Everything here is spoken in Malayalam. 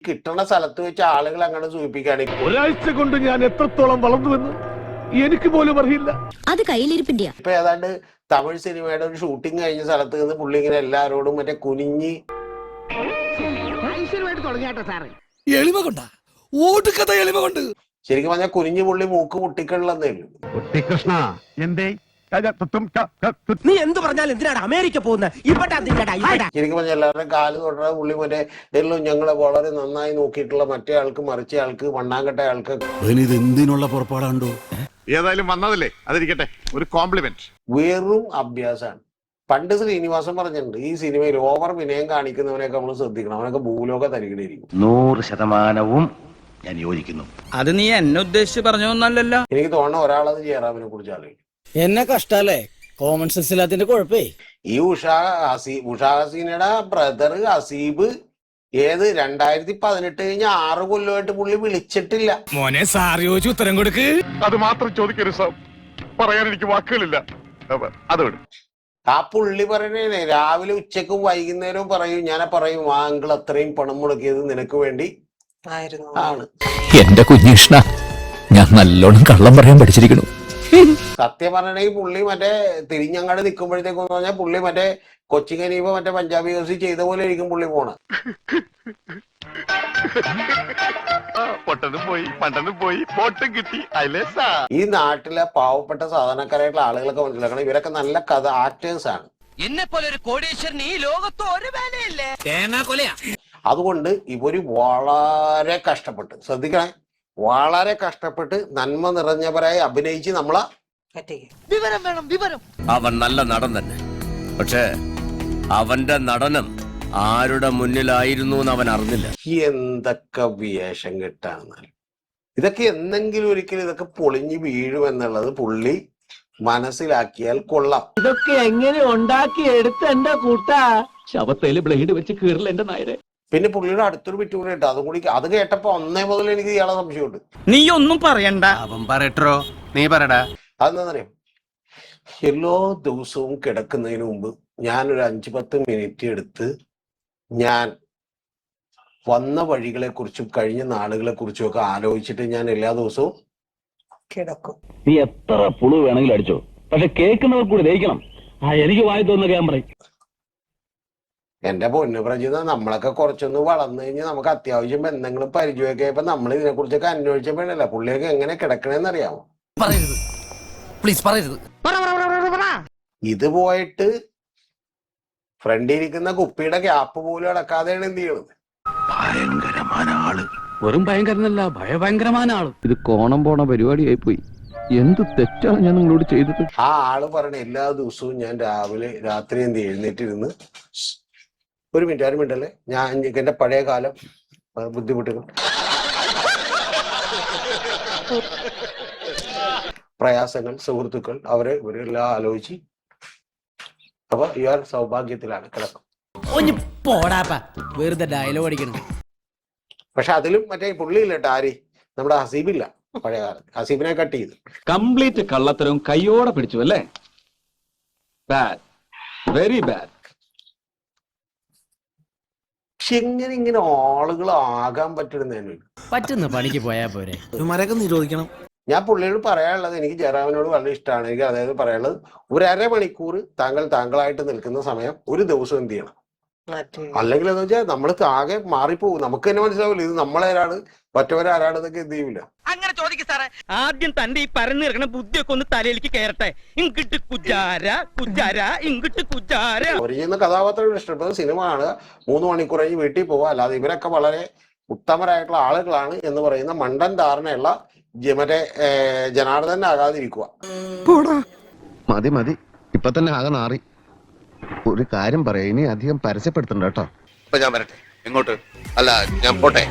കിട്ടുന്ന സ്ഥലത്ത് വെച്ച് ആളുകൾ അങ്ങനെ സൂചിപ്പിക്കുകയാണ്. ഒരാഴ്ച കൊണ്ട് ഞാൻ എത്രത്തോളം വളർന്നുവെന്ന് എനിക്ക് പോലും അറിയില്ല. അത് കയ്യിലിരിപ്പിന്റെ. ഇപ്പൊ ഏതാണ്ട് തമിഴ് സിനിമയുടെ ഒരു ഷൂട്ടിംഗ് കഴിഞ്ഞ സ്ഥലത്ത് നിന്ന് പുള്ളി ഇങ്ങനെ എല്ലാരോടും മറ്റേ കുനിഞ്ഞ് എളിമ കൊണ്ടാ ഓടുകഥ എളിമ കൊണ്ട് ശരിക്കും പറഞ്ഞാൽ കുനിഞ്ഞ് പുള്ളി മൂക്ക് മുട്ടിക്കണില്ലെന്നേ ഉള്ളൂ. കൃഷ്ണ എന്തേ നീ എന്ത് പറഞ്ഞാലും എന്തിനാണ് അമേരിക്ക പോകുന്നത്? ശരിക്കും പറഞ്ഞാൽ എല്ലാവരുടെയും കാല് തൊടുന്ന പുള്ളി മറ്റേ എല്ലാം ഞങ്ങളെ വളരെ നന്നായി നോക്കിയിട്ടുള്ള മറ്റേ ആൾക്ക് മറിച്ച ആൾക്ക് മണ്ണാങ്കട്ട ആൾക്ക് ഇത് എന്തിനുള്ള പുറപ്പാടാണ്ടോ? ഏതായാലും വന്നതല്ലേ, അതിരിക്കട്ടെ, ഒരു കോംപ്ലിമെന്റ്. വെറും അഭ്യാസമാണ്. പണ്ട് ശ്രീനിവാസൻ പറഞ്ഞിട്ടുണ്ട്, ഈ സിനിമയിൽ ഓവർ വിനയം കാണിക്കുന്നവനെയൊക്കെ നമ്മൾ ശ്രദ്ധിക്കണം, അവനൊക്കെ ഭൂലോക തരികിടായിരിക്കും. 100% ഞാൻ യോജിക്കുന്നു. അത് നീ എന്നെ ഉദ്ദേശിച്ച് പറഞ്ഞൊന്നല്ലല്ലോ. എനിക്ക് തോന്നുന്ന ഒരാളത് ജയറാമിനെ കുറിച്ച് ആലോചിക്കും. എന്നെ കഷ്ടല്ലേ, കോമൺ സെൻസ് ഇല്ലാത്തിന്റെ കുഴപ്പേ. ഈ ഉഷാ ഹസീനയുടെ ബ്രദർ ഹസീബ് 2018 കഴിഞ്ഞ 6 കൊല്ലമായിട്ട് പുള്ളി വിളിച്ചിട്ടില്ല. മോനെ സാർ ചോദിച്ചു ഉത്തരം കൊടുക്ക്. അത് മാത്രം ചോദിക്കരുത് സാർ, പറയാൻ എനിക്ക് വാക്കുകളില്ല. അത് വിടും. ആ പുള്ളി പറയണേ രാവിലെ ഉച്ചക്കും വൈകുന്നേരവും പറയും, ഞാൻ പറയും വാങ്കൾ അത്രയും പണം മുടക്കിയത് നിനക്ക് വേണ്ടി ആണ്. എന്റെ കുഞ്ഞിഷ്ണ, ഞാൻ നല്ലോണം കള്ളം പറയാൻ പഠിച്ചിരിക്കണു. സത്യം പറഞ്ഞിട്ടുണ്ടെങ്കിൽ പുള്ളി മറ്റേ തിരിഞ്ഞങ്ങാട് നിൽക്കുമ്പോഴത്തേക്ക് പറഞ്ഞാൽ പുള്ളി മറ്റേ കൊച്ചിൻ കനീഫ മറ്റേ പഞ്ചാബി ഹൗസി ചെയ്ത പോലെ ആയിരിക്കും പുള്ളി പോണ. പൊട്ടനും പോയി പണ്ടനും പോയി പോട്ടും കിട്ടി. ഈ നാട്ടിലെ പാവപ്പെട്ട സാധാരണക്കാരായിട്ടുള്ള ആളുകളൊക്കെ മനസ്സിലാക്കണം, ഇവരൊക്കെ നല്ല കഥ ആക്ടേഴ്സ് ആണ്. എന്നെ പോലെ ഒരു കോടീശ്വരൻ ഈ ലോകത്ത് ഒരു വേലയില്ലേ. തേങ്ങാ കൊലയാ. അതുകൊണ്ട് ഇവര് വളരെ കഷ്ടപ്പെട്ട്, ശ്രദ്ധിക്കണേ, വളരെ കഷ്ടപ്പെട്ട് നന്മ നിറഞ്ഞവരായി അഭിനയിച്ച് നമ്മളെ വിവരം വേണം, വിവരം. അവൻ നല്ല നടൻ തന്നെ, പക്ഷേ അവന്റെ നടനം ആരുടെ മുന്നിലായിരുന്നു എന്ന് അവൻ അറിഞ്ഞില്ല. എന്തൊക്കെ വേഷം കെട്ടാണെന്നാലും ഇതൊക്കെ എന്തെങ്കിലും ഒരിക്കലും ഇതൊക്കെ പൊളിഞ്ഞു വീഴുമെന്നുള്ളത് പുള്ളി മനസ്സിലാക്കിയാൽ കൊള്ളാം. ഇതൊക്കെ എങ്ങനെ ഉണ്ടാക്കി എടുത്ത എന്റെ കൂട്ടാ. ശവത്തേല് ബ്ലേഡ് വെച്ച് കീറില്ല എന്റെ നായരെ. പിന്നെ പുള്ളിയുടെ അടുത്തൊരു വിറ്റ് കൂടെ ഇട്ട് അതും കൂടി അത് കേട്ടപ്പോ ഒന്നേ മുതൽ എനിക്ക് ഇയാളെ സംശയമുണ്ട്. നീ ഒന്നും പറയണ്ട, അവൻ പറയട്ടോ, നീ പറയടാ. അതെന്താന്നറിയാം, എല്ലാ ദിവസവും കിടക്കുന്നതിന് മുമ്പ് ഞാനൊരു 5-10 മിനിറ്റ് എടുത്ത് ഞാൻ വന്ന വഴികളെ കുറിച്ചും കഴിഞ്ഞ നാളുകളെ കുറിച്ചും ഒക്കെ ആലോചിച്ചിട്ട് ഞാൻ എല്ലാ ദിവസവും കിടക്കും. നീ എത്ര പുളു വേണമെങ്കിലും അടിച്ചോ, പക്ഷെ കേൾക്കുന്നവർ കൂടി ദഹിക്കണം. എനിക്ക് വായി തോന്നുന്ന ഞാൻ പറയും. എന്റെ പൊന്നു പ്രജിത, നമ്മളൊക്കെ കുറച്ചൊന്ന് വളർന്നു കഴിഞ്ഞാൽ നമുക്ക് അത്യാവശ്യം എന്തെങ്കിലും പരിചയമൊക്കെ ആയപ്പോ നമ്മൾ ഇതിനെ കുറിച്ചൊക്കെ അന്വേഷിച്ചപ്പോഴല്ല പുള്ളിയൊക്കെ എങ്ങനെ കിടക്കണേന്ന് അറിയാമോ? പറയരുത്, പ്ലീസ് പറയരുത്. ഇത് പോയിട്ട് ഫ്രണ്ടിൽ ഇരിക്കുന്ന കുപ്പിയുടെ ക്യാപ്പ് പോലും അടക്കാതെയാണ് എന്ത് ചെയ്യണത്. ഭയങ്കരமான ആള്. വെറും ഭയങ്കരനല്ല, ഭയങ്കരമായ ആള്. ഇത് കോണം പോണ പരിപാടിയായി പോയി. എന്ത് തെറ്റാണ് ഞാൻ നിങ്ങളോട് ചെയ്തത്? ആ ആള് പറഞ്ഞ എല്ലാ ദിവസവും ഞാൻ രാത്രി എന്ത് എഴുന്നേറ്റിരുന്ന് ഒരു മിനിറ്റ് അല്ലേ, ഞാൻ എന്റെ പഴയ കാലം ബുദ്ധിമുട്ടുകൾ പ്രയാസങ്ങൾ സുഹൃത്തുക്കൾ അവരെ ഇവരെല്ലാം ആലോചിച്ച് അപ്പൊ ഇയാൾ സൗഭാഗ്യത്തിലാണ് കിടക്കും. വെറുതെ ഡയലോഗ് അടിക്കണം. പക്ഷെ അതിലും മറ്റേ പുള്ളിയില്ല കേട്ടോ, ആര് നമ്മുടെ ഹസീബില്ല, പഴയ കാലത്ത് ഹസീബിനെ കട്ട് ചെയ്തു. കംപ്ലീറ്റ് കള്ളത്തരവും കയ്യോടെ പിടിച്ചു അല്ലേ? Bad, very bad. പക്ഷെ എങ്ങനെ ഇങ്ങനെ ആളുകൾ ആകാൻ പറ്റുന്ന പണിക്ക് പോയാ പോരെ. മരകം നിരോധിക്കണം. ഞാൻ പുള്ളിയോട് പറയാനുള്ളത്, എനിക്ക് ജയറാമിനോട് വളരെ ഇഷ്ടമാണ്. എനിക്ക് അതായത് പറയാനുള്ളത്, ഒരു അരമണിക്കൂർ താങ്കളായിട്ട് നിൽക്കുന്ന സമയം ഒരു ദിവസം എന്ത് ചെയ്യണം. അല്ലെങ്കിൽ എന്താ വെച്ചാൽ നമ്മൾ ആകെ മാറിപ്പോകും, നമുക്ക് തന്നെ മനസ്സിലാവില്ല ഇത് നമ്മളാരാണ് മറ്റവരാരാണെന്നൊക്കെ എന്ത് ചെയ്യൂല. അങ്ങനെ ചോദിക്കും സാറേ. ആദ്യം തന്റെ ഈ പരന്നിറങ്ങണ ബുദ്ധിയൊക്കെ ഒന്ന് തലയിലേക്ക് കയറട്ടെ. ഇങ്ങിട്ട് കുജാര കുജാര ഇങ്ങിട്ട് കുജാര. അവർ ചെയ്യുന്ന കഥാപാത്രങ്ങൾ ഇഷ്ടപ്പെടുന്ന സിനിമ കാണുക, 3 മണിക്കൂർ കഴിഞ്ഞ് വീട്ടിൽ പോവുക. അല്ലാതെ ഇവരൊക്കെ വളരെ ഉത്തമരായിട്ടുള്ള ആളുകളാണ് എന്ന് പറയുന്ന മണ്ടൻ ധാരണയുള്ള മറ്റേ ജനാർദ്ദനാകാതിരിക്കുക. മതി മതി, ഇപ്പൊ തന്നെ ആകെ നാറി. ഒരു കാര്യം പറയാം, ഇനി അധികം പരസ്യപ്പെടുത്തണ്ട കേട്ടോ. ഞാൻ വരട്ടെ. എങ്ങോട്ട്? അല്ല, ഞാൻ പോട്ടെ.